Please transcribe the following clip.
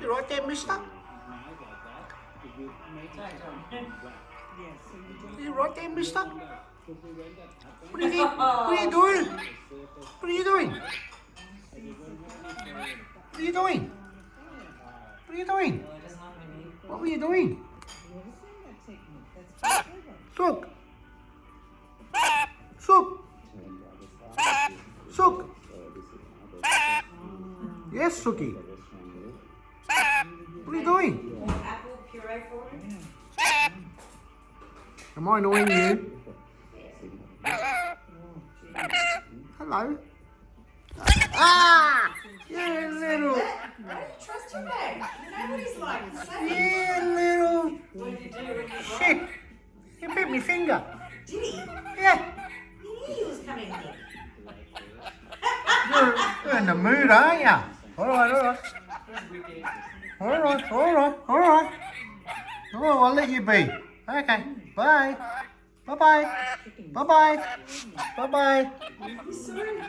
You right there, mister? You right there, mister? What are you, what are you doing? What are you doing? What are you doing? What are you doing? What were you doing? Sook! Sook! Sook! Yes, Sooky. What are you doing? Apple puree for him? Am I annoying you? Hello. Ah! You little. I don't trust your bag. You know what he's like. You little. What did you do when you Shit. You bit my finger. Did he? Yeah. He knew he was coming here. You're in the mood, aren't you? Alright, alright. Alright, alright, alright. Oh, I'll let you be. Okay. Bye. Bye-bye. Bye-bye. Bye-bye. He's sorry.